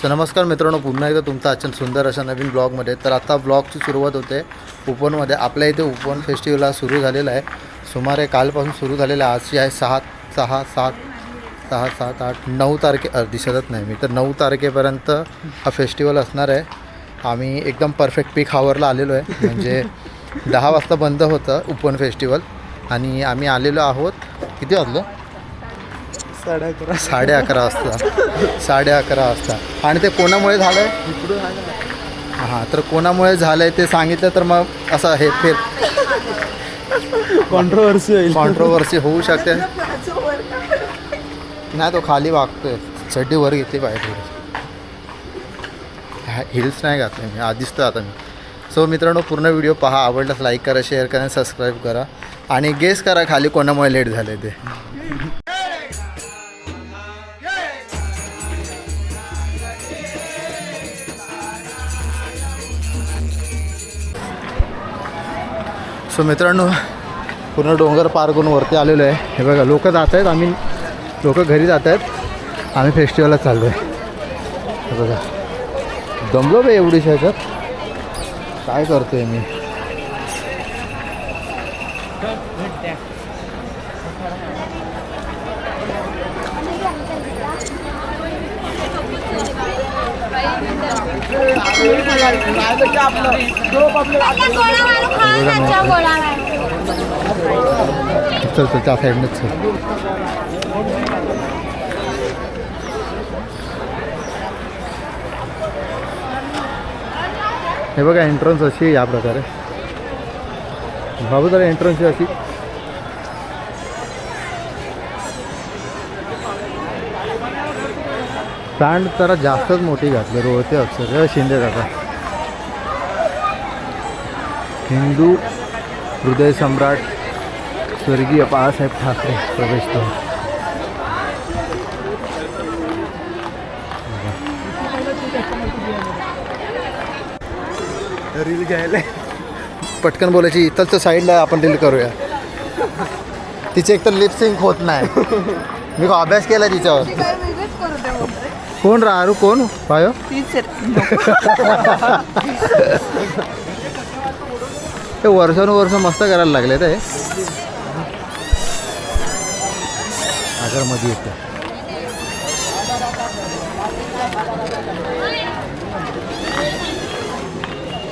So नमस्कार मित्रांनो, पुन्हा एकदा तुमचं आजच्या सुंदर अशा नवीन ब्लॉगमध्ये. तर आता ब्लॉगची सुरुवात होते उपवनमध्ये. आपल्या इथे उपवन फेस्टिवल सुरू झालेला आहे. सुमारे कालपासून सुरू झालेला आहे. आजची आहे 9 तारखे दिसतच नाही मी तर 9 तारखेपर्यंत हा फेस्टिवल असणार आहे. आम्ही एकदम परफेक्ट पीक हावरला आलेलो आहे. म्हणजे 10 वाजता बंद होतं उपवन फेस्टिवल आणि आम्ही आलेलो आहोत. किती वाजलं? 11:30 वाजता. 11:30 वाजता. आणि ते कोणामुळे झालं आहे? हां, तर कोणामुळे झालं आहे ते सांगितलं तर मग असं हे फेर कॉन्ट्रोवर्सी होऊ शकते. नाही, तो खाली वागतोय. चड्डी वर घेतली पाहिजे. हिल्स नाही घातले मी आधीच तर आता मी. सो मित्रांनो, पूर्ण व्हिडिओ पहा. आवडल्यास लाईक करा, शेअर करा आणि सबस्क्राईब करा. आणि गेस करा खाली कोणामुळे लेट झाले ते. सो मित्रांनो, पूर्ण डोंगर पार करून वरती आलेलो आहे. हे बघा, लोक जात आहेत. लोक घरी जात आहेत. आम्ही फेस्टिवलला चाललो आहे. हे बघा, दमलो बे एवढीच ह्याच्यात. काय करतोय मी? चल त्या साईडनंच चल. हे बघा, एंट्रन्स अशी या प्रकारे. बाबू जरा एंट्रन्स अशी. पॅन्ट जरा जास्तच मोठी घातली. रोळते अक्षर शिंदे काका. हिंदू हृदय सम्राट स्वर्गीय बाळासाहेब ठाकरे प्रवेशद्वार. रील घ्यायला पटकन बोलायची. इथलच्या साईडला आपण रील करूया. तिचे एक तर लिपसिंक होत नाही. मी अभ्यास केला तिच्यावर. कोण राहरू? कोण पायो? ते वर्षानुवर्ष मस्त करायला लागले. ते आगरमध्ये येतं.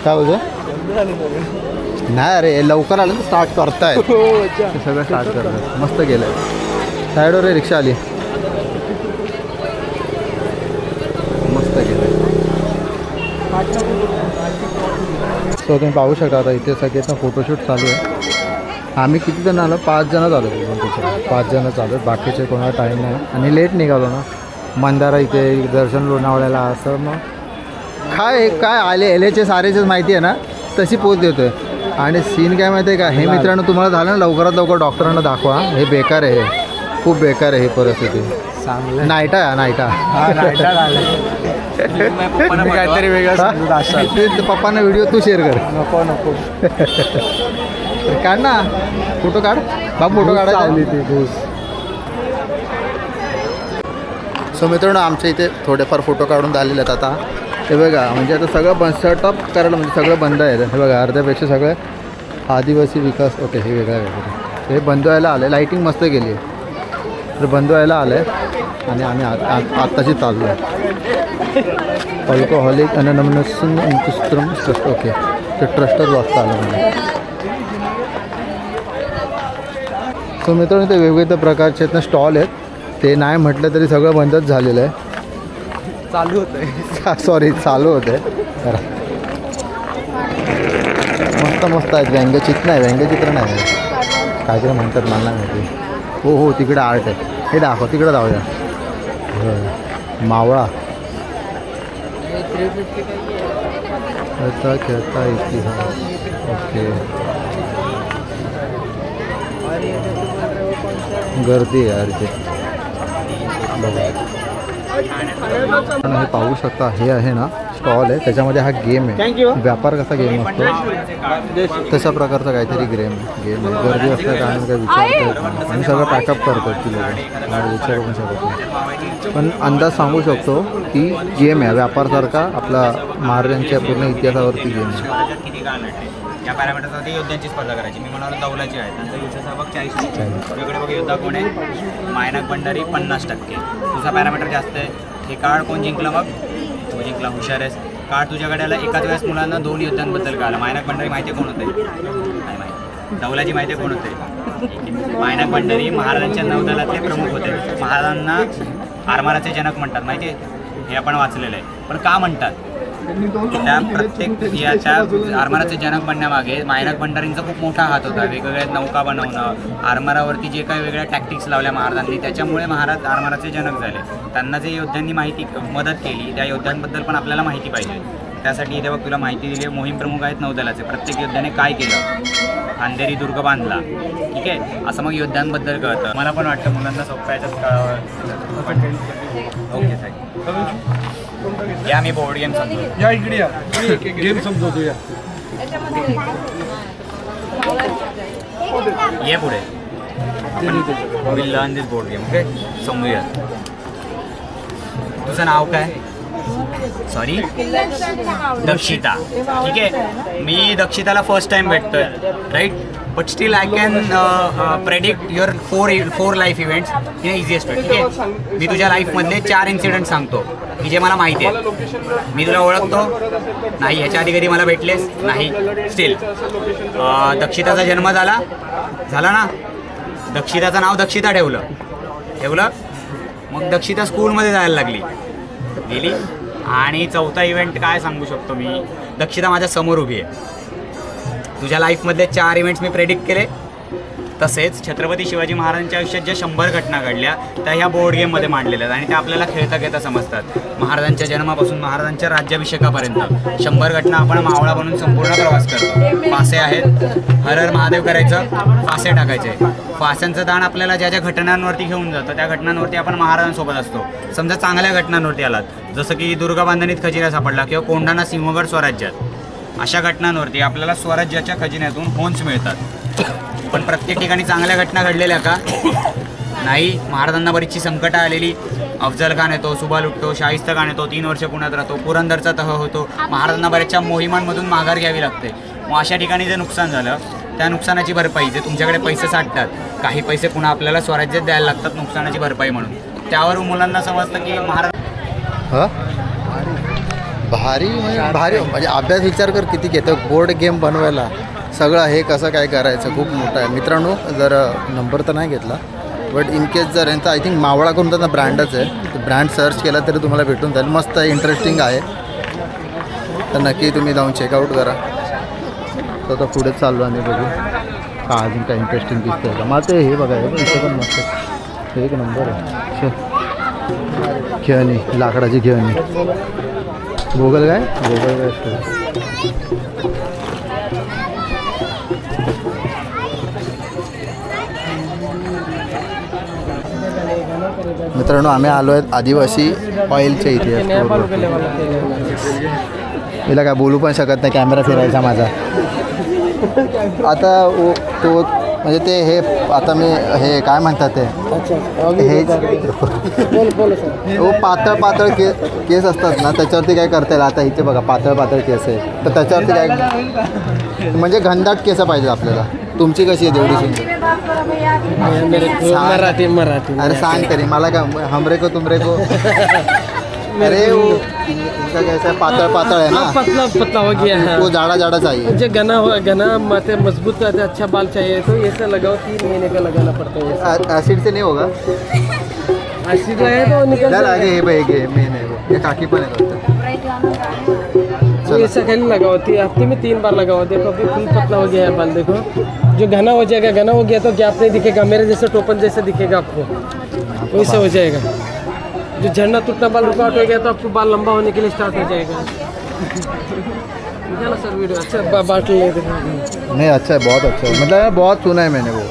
काय बोलतो? नाही अरे, लवकर आलं तर स्टार्ट करतायत. सगळं स्टार्ट करतात. मस्त गेलं. साईडवर रिक्षा आली. मस्त गेलं. सो तुम्ही पाहू शकता आता इथे सगळ्यांना फोटोशूट चालू आहे. आम्ही किती जण आलो? 5 जण आलो. 5 जण चालू आहेत. बाकीचे कोणाला टाईम नाही. आणि लेट निघालो ना. मंदारा इथे, दर्शन लोणावळ्याला. असं मग काय आले एलेचे सारेचेच माहिती आहे ना, तशी पोच देतोय. आणि सीन काय माहिती आहे का? हे मित्रांनो, तुम्हाला झालं ना, लवकरात लवकर डॉक्टरांना दाखवा. हे बेकार आहे. हे खूप बेकार आहे ही परिस्थिती. नाईटा काहीतरी वेगळं. पप्पांना व्हिडिओ तू शेअर कर. नको काढ ना, फोटो काढ बाबू. फोटो काढायला. सो मित्रांनो, आमच्या इथे थोडेफार फोटो काढून झालेले आहेत आता. हे बघा, म्हणजे आता सगळं सेटअप करायला म्हणजे सगळं बंद आहे. हे बघा, अर्ध्यापेक्षा सगळं आदिवासी विकास. ओके, हे वेगळं आहे. हे बंद व्हायला आलं आहे. लाईटिंग मस्त केली आहे. तर बंद व्हायला आलं आहे. आणि आम्ही आत्ताशी चाललो आहे. Alcoholic anonymous trust. ओके, ते ट्रस्टच वाजता आलं म्हणजे. सो मित्रांनो, ते वेगवेगळ्या प्रकारचे आहेत ना स्टॉल आहेत. ते नाही म्हटलं तरी सगळं बंदच झालेलं आहे. चालू होतं आहे. चालू होतं आहे. मस्त आहेत. व्यंगचित्र नाही काहीतरी म्हणतात, मला नाही माहिती. हो, तिकडे आर्ट आहे. हे दाखव, तिकडे जाऊया. मावळा खेळता इतिहास. ओके, गर्दी आहे यार ते. बघा, आणि हे पाहू शकता, हे आहे ना स्टॉल आहे, त्याच्यामध्ये हा गेम आहे. व्यापार कसा गेम असतो तशा प्रकारचा काहीतरी गेम आहे. गर्दी असल्या कारण काय विचारता येत नाही आणि सगळं पॅकअप करतात की लोक, मला विचारू पण शकत नाही. पण अंदाज सांगू शकतो की गेम आहे व्यापारसारखा, आपला महाराजांच्या पूर्ण इतिहासावरती गेम आहे. या पॅरामीटरसाठी योद्ध्यांची स्पर्धा करायची. मी म्हणालो दौलाची आहे, त्यांचा युद्धाचा बघ 40%. वेगळे बघ योद्धा कोण आहे, मायनाक भंडारी 50%. तुझा पॅरामीटर जास्त आहे. हे कार्ड कोण जिंकलं, मग तू जिंकला, हुशार आहेस. कार्ड तुझ्याकडे आला. एकाच वेळेस मुलांना 2 योद्ध्यांबद्दल कळालं. मायनाक भंडारी माहिती कोण होते, नाही माहिती. दौलाची माहिती कोण होते, मायनाक भंडारी महाराजांच्या नौदलातले प्रमुख होते. महाराजांना आरमाराचे जनक म्हणतात, माहिती आहे, हे आपण वाचलेलं आहे. पण का म्हणतात, त्या प्रत्येक याच्या आरमाराचे जनक बनण्यामागे मायनाक भंडारींचा खूप मोठा हात होता. वेगवेगळ्या नौका बनवणं, आरमारावरती जे काही वेगळ्या टॅक्टिक्स लावल्या महाराजांनी, त्याच्यामुळे महाराज आरमाराचे जनक झाले. त्यांना जे योद्ध्यांनी मदत केली, त्या योद्ध्यांबद्दल पण आपल्याला माहिती पाहिजे. त्यासाठी इथे बघ तुला माहिती दिली. मोहीम प्रमुख आहेत नौदलाचे. प्रत्येक योद्ध्याने काय केलं, अंधेरी दुर्ग बांधला, ठीक आहे, असं मग योद्ध्यांबद्दल कळतं. मला पण वाटतं मुलांना सोप्या याच्यात कळावं. ओके साहेब, या मी बोर्ड गेम समजतो. या इकडे या, गेम समजवतो या. ये पुढे, will learn this board game. Okay, समजूया. तुझं नाव काय, सॉरी, दक्षिता, ठीक आहे. मी दक्षिताला फर्स्ट टाइम भेटतोय, right, but still I can predict your four life events in easiest way. ठीक आहे, मी तुझ्या लाईफमधले 4 इन्सिडेंट सांगतो की जे मला माहिती आहे. मी तुला ओळखतो नाही, ह्याच्या आधी कधी मला भेटलेस नाही. स्टील दक्षिताचा जन्म झाला ना, दक्षिताचं नाव दक्षिता ठेवलं, मग दक्षिता स्कूलमध्ये जायला लागली, गेली. आणि चौथा इव्हेंट काय सांगू शकतो मी, दक्षिता माझ्या समोर उभी आहे. तुझ्या लाईफमधले 4 इव्हेंट्स मी प्रेडिक्ट केले. तसेच छत्रपती शिवाजी महाराजांच्या आयुष्यात ज्या 100 घटना घडल्या त्या ह्या बोर्ड गेममध्ये मांडलेल्या आहेत आणि त्या आपल्याला खेळता समजतात. महाराजांच्या जन्मापासून महाराजांच्या राज्याभिषेकापर्यंत 100 घटना आपण मावळा बनून संपूर्ण प्रवास करतो. फासे आहेत, हर हर महादेव करायचं, फासे टाकायचे. फास्यांचं दान आपल्याला ज्या ज्या घटनांवरती घेऊन जातं त्या घटनांवरती आपण महाराजांसोबत असतो. समजा चांगल्या घटनांवरती आलात, जसं की दुर्गा बांधणीत खजिना सापडला किंवा कोंढाणा सिंहगड स्वराज्यात, अशा घटनांवरती आपल्याला स्वराज्याच्या खजिन्यातून होन्स मिळतात. पण प्रत्येक ठिकाणी चांगल्या घटना घडलेल्या का, नाही. महाराजांना बरीचशी संकटं आलेली. अफजल खान येतो, सुबा लुटतो, शाहिस्ता खान येतो, 3 वर्ष पुण्यात राहतो, पुरंदरचा तह होतो, महाराजांना बऱ्याचशा मोहिमांमधून माघार घ्यावी लागते. मग अशा ठिकाणी जे नुकसान झालं त्या नुकसानाची भरपाई, जे तुमच्याकडे पैसे साठतात, काही पैसे पुन्हा आपल्याला स्वराज्यात द्यायला लागतात नुकसानाची भरपाई म्हणून. त्यावरून मुलांना समजतं की महाराज भारी म्हणजे अभ्यास विचार कर किती घेतं. बोर्ड गेम बनवायला सगळं हे कसं काय करायचं खूप मोठं आहे. मित्रांनो, जर नंबर तर नाही घेतला, बट इन केस जर यांचा आय थिंक मावळा करून त्यांना ब्रँडच आहे, ब्रँड सर्च केला तरी तुम्हाला भेटून जाईल. मस्त आहे, इंटरेस्टिंग आहे, तर नक्की तुम्ही जाऊन चेकआउट करा. तर आता पुढे चाललो आणि बघू का अजून काय इंटरेस्टिंग दिसतं का. मला ते हे बघायचं इथं पण मस्त एक नंबर आहे. खेळणी, लाकडाची खेळणी. गोगल काय मित्रांनो, आम्ही आलो आहेत आदिवासी ऑइलच्या इथे. हिला काय बोलू पण शकत नाही, कॅमेरा फिरायचा माझा. आता तो म्हणजे ते हे आता मी हे काय म्हणतात ते हे पातळ केस असतात ना, त्याच्यावरती काय करता येईल. आता इथे बघा पातळ केस आहे, तर त्याच्यावरती काय म्हणजे घनदाट केस पाहिजे आपल्याला. तुमची कशी आहे तेवढी सुंदर? मराठी अरे सांग तरी मला काय, हमरे को तुमरे को. अरे इनका कैसा पातळ है ना, पतला हो गया है, वो जाड़ा चाहिए. मुझे घना माथे मजबूत रहता है, अच्छा बाल चाहिए तो ये सब लगाओ. 3 महीने का लगाना पड़ता है. एसिड से नहीं होगा? एसिड लगे तो निकल आगे ये मेन है वो, ये काकी पर तो ऐसा खाली लगाओ. हफ्ते में 3 बार लगाओ. देखो अभी फुल पतला हो गया है बाल. देखो जो घना हो जाएगा, घना हो गया तो गैप नहीं दिखेगा, मेरे जैसे टोपन जैसे दिखेगा आपको, वैसे हो जाएगा. जो झड़ना टूटना बाल रुकावट हो गया तो आपको बाल लंबा होने के लिए स्टार्ट हो जाएगा. ना सर वीडियो अच्छा बांट ले. नहीं अच्छा है, बहुत अच्छा है, मतलब बहुत सुना है मैंने वो.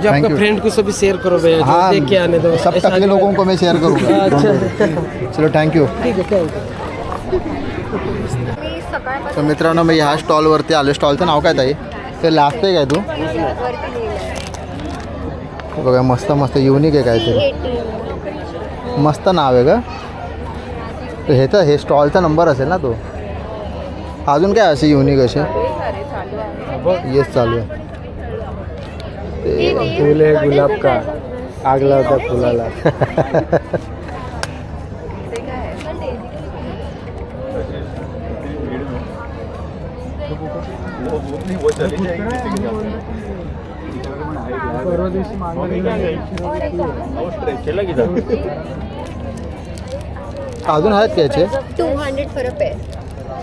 जो आपका you. फ्रेंड को सभी शेयर करो भैया, जो हाँ देख के आने दो। सब ऐसा टकले लोगों को मैं शेअर करूँगा अच्छा चलो थँक्यू ठीक आहे थँक्यू. मी सकाळपासून तर मित्रांनो मी ह्या स्टॉलवरती आलो. स्टॉलचं नाव काय ताई? ते लास्ट आहे काय तू? वरती लिहिलंय. बघा मस्त मस्त युनिक आहे काहीतरी. 18. मस्त नाव आहे का? तर ह्याचा हे स्टॉलचा नंबर असेल ना तो. अजून काय असे युनिक असे? येस चालू आहे. ते फूल है गुलाब का, आग लावता फुलाला. अजून आहेत का याचे? 200 for a pair.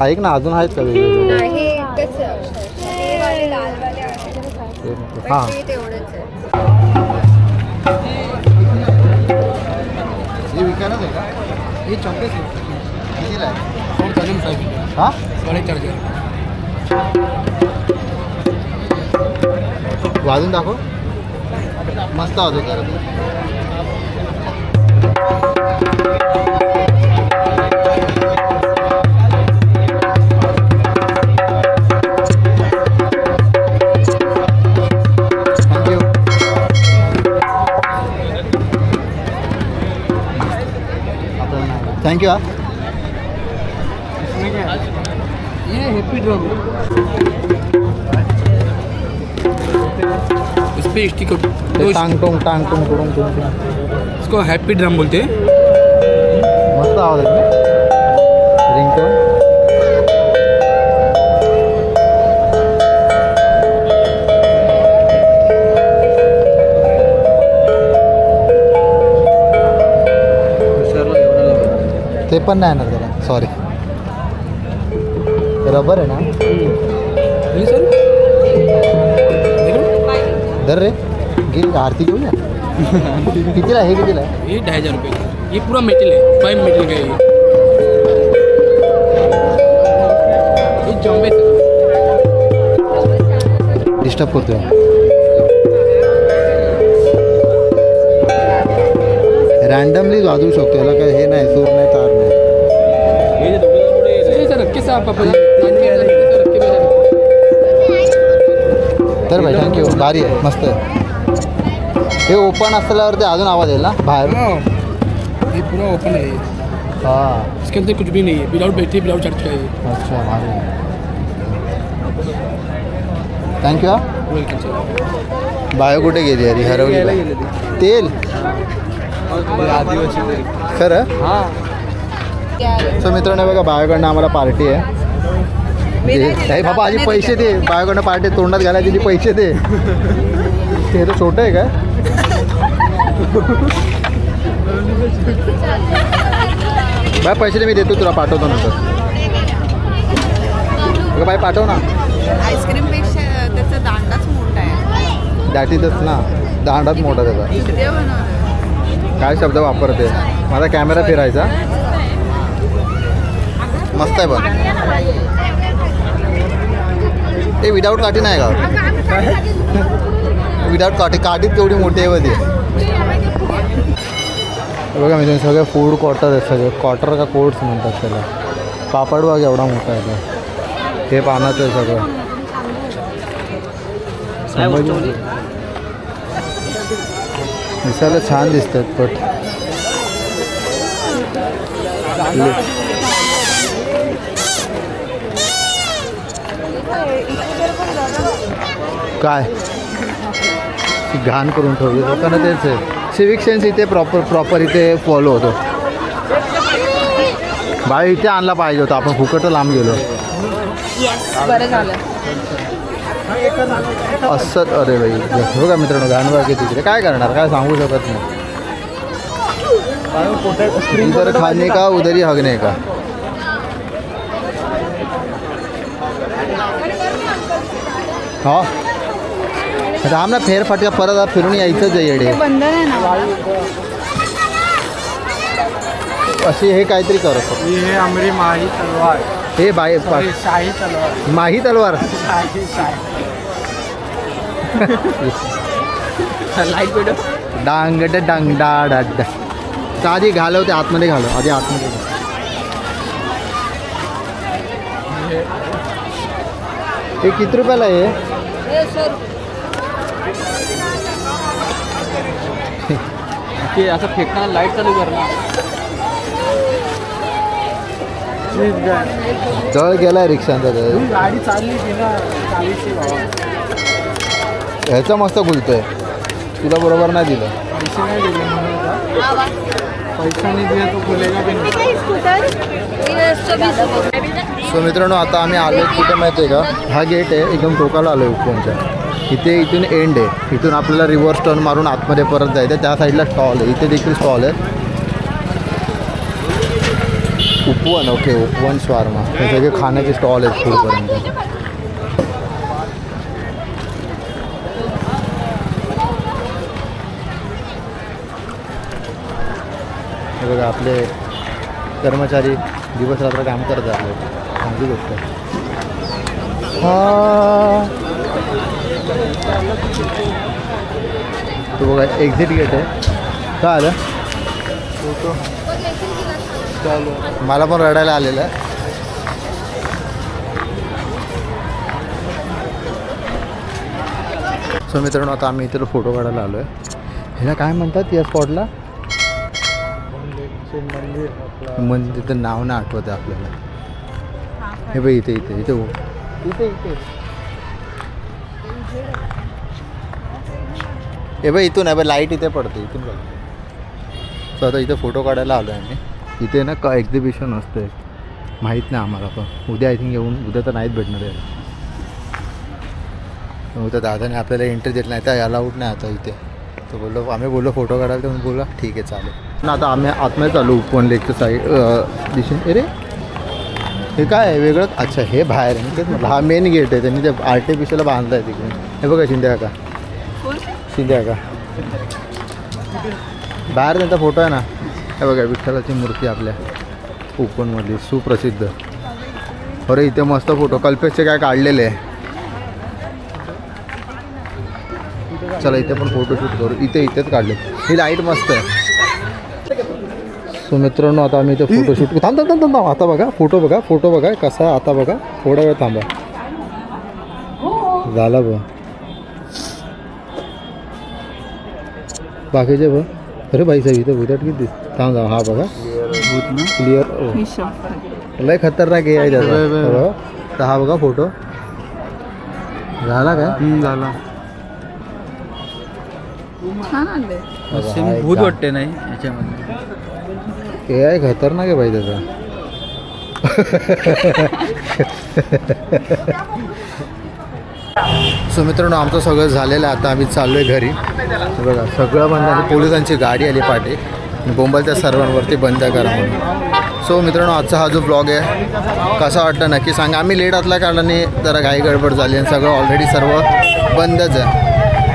ऐक ना अजून आहेत का वेगवेगळे? नाही एकच हे वाले लालवाले आहेत. हां पण ते तेवढंच आहे. हे विकायलाच आहे का? हे चॉकलेट कितीला आहे? हां वाजून दाखव. मस्त आवाज होता थँक्यू. हां ये हैप्पी ड्रम इस पे स्टिकर टांग टोंग टांग टोंग टोंग टोंग. इसको हैप्पी ड्रम बोलते हैं. मस्त आवाज आहे रिंगटोन. ते पण नाही येणार त्याला सॉरी. रबर आहे ना. सर धर रे गेली आरती घेऊया. कितीला आहे? हे कितीला आहे? ये 2,500 रुपये का. ये पूरा मेटल है, 5 मेटल का है ये जॉम्बे डिस्टर्ब करतोय. रँडमली वाजवू शकतो. याला काय हे नाही, सूर नाही, तार नाही. सर रख के सर आप अपना तर भाई थँक्यू. भारी आहे मस्त आहे. हे ओपन असल्यावरती अजून आवाज येईल ना बाहेर. ये पूरा ओपन है. हां इसके अंदर कुछ भी नहीं है, विदाउट बैटरी विदाउट चार्ज का है. अच्छा भारी आहे. थँक्यू. हां वेलकम सर. बायो कुठे गेली अरे? हरवली. तेल खरं. सो मित्रांनो बघा बायोकडनं आम्हाला पार्टी आहे. नाही बाबा आधी पैसे दे. बायोकडनं पार्टी तोंडात घालायची ती पैसे दे. ते तर छोटं आहे काय? बाय पैसे दे मी देतो तुला पाठवतो नंतर. बघा बाय पाठव ना. आईस्क्रीमपेक्षा त्याचा दांडाच मोठा आहे. दाटीतच ना दांडाच मोठा त्याचा. ते बनवलं. काय शब्द वापरते? माझा कॅमेरा फिरायचा. मस्त आहे बघ. ते विदाऊट काठी नाही का? विदाऊट काठी. काठीत केवढी मोठी आहे मध्ये. बघा मी सगळे फूड क्वार्टर आहेत. सगळे क्वार्टर का कोर्ट्स म्हणतात त्याला. पापड बघ एवढा मोठा आहे तो. हे पानाचं आहे सगळं. दिसायला छान दिसतात पण काय घाण करून ठेवली लोकांना. तेच आहे सिविक सेन्स इथे प्रॉपर इथे फॉलो होतो. बाई इथे आणला पाहिजे होता. आपण फुकट लांब गेलो. बरं झालं. असत. अरे बाई बघा मित्रांनो घाण बाकी तिकडे काय करणार? काय सांगू शकत नाही. इधर खाने का उधर ही हगने का. हा राम ना फेरफटका परत फिरून यायचंच आहे येडे. बंद आहे ना. अशी हे काहीतरी करत. ये हमारी माही तलवार. हे बाय शाही तलवार. माही तलवार. लाईट पेटव. डांग डांग डाड अड्ड. तर आधी घालव ते आतमध्ये घालव आधी आतमध्ये घालव. हे किती रुपयाला आहे? ते असं फेकताना लाईट चालू कर ना. जळ गेलाय रिक्षांचा तर. गाडी चालली ती ना चालीची बाबा. ह्याचा मस्त गुलतोय. तुला बरोबर नाही दिलं. पैसे नाही दिले म्हणून का? पैसा नाही दिला तो खुलेगा भी नाही. सो मित्रांनो आता आम्ही आलो कुठे माहिती आहे का? हा गेट आहे एकदम टोकाला आलो उपवनच्या. इथून एंड आहे. इथून आपल्याला रिव्हर्स टर्न मारून आतमध्ये परत जायचं. त्या साईडला स्टॉल आहे. इथे देखील स्टॉल आहे. उपवन ओके उपवन स्वारमा हे सगळे खाण्याचे स्टॉल आहेत पुढपर्यंत. हे बघा आपले कर्मचारी दिवस रात्र काम करत आपले चांगली गोष्ट आहे. हा तो बघा एक्झिट गेट आहे. काय आलं? मला पण रडायला आलेलं आहे. सो मित्रांनो आता आम्ही इथे फोटो काढायला आलो आहे. ह्याला काय म्हणतात या स्पॉटला? मंदिर तिथं नाव नाही आठवत आहे आपल्याला. हे बघ इथे इथे इथे इथे इथे हे बघ इथून आहे बघ लाईट इथे पडते इथून बघ. सो आता इथे फोटो काढायला आलो आहे आम्ही. इथे ना का एक्झिबिशन असते माहीत नाही आम्हाला पण उद्या आय थिंक येऊन उद्या तर नाहीच भेटणार आहे. उद्या दादाने आपल्याला एंट्री देत नाही तर अलाउड नाही आता इथे. तर बोललो आम्ही बोललो फोटो काढायला तर बोलला ठीक आहे चालेल ना. आता आम्ही आतमध्ये चालू उपवन लेकच्या साईड दिशेने. अरे हे काय आहे वेगळं? अच्छा हे बाहेर आहे. तेच म्हटलं हा मेन गेट आहे. त्यांनी ते आर्टिफिशियल बांधलं आहे तिकडे. हे बघा शिंदे काका. शिंदे काका बाहेर त्यांचा फोटो आहे ना. हे बघा विठ्ठलाची मूर्ती आपल्या उपवनमधली सुप्रसिद्ध. अरे इथे मस्त फोटो कल्पेशचे काय काढलेले आहे. चला इथे पण फोटोशूट करू. इथेच काढले. ही लाईट मस्त आहे. सो मित्रांनो आता आम्ही इथे फोटोशूट थांब आता बघा फोटो बघा कसा आहे आता बघा. थोडा वेळ थांबा. झाला बघ बाकीचे बघ. अरे भाई साहेब इथं भुताट किती थांब हा बघा क्लिअर लय खतरनाक आहे त्याचा. तर हा बघा फोटो झाला काय? झाला. छान आले. भूत वाटते नाही याच्यामध्ये. हे आहे खतरनाक आहे भाई त्याचा. सो मित्रांनो आमचं सगळं झालेलं आहे. आता आम्ही चाललो आहे घरी. बघा सगळं बंद आहे. पोलिसांची गाडी आली पाठी बोंबलत्या सर्वांवरती बंद करा म्हणून. सो मित्रांनो आजचा हा जो ब्लॉग आहे कसा वाटतं नक्की सांगा. आम्ही लेट असल्या कारणाने जरा घाई गडबड झाली आणि सगळं ऑलरेडी सर्व बंदच आहे.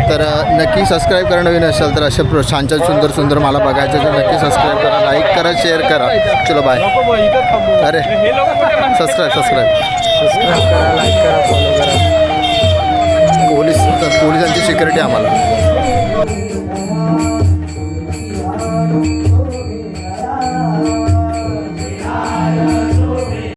तर नक्की सबस्क्राईब करणं नवीन असेल तर असे छान छान सुंदर सुंदर मला बघायचं तर नक्की सबस्क्राईब करा लाईक करा शेअर करा. चलो बाय. अरे सबस्क्राईब करा लाईक करा फॉलो करा. पोलिसांची सिक्युरिटी आम्हाला.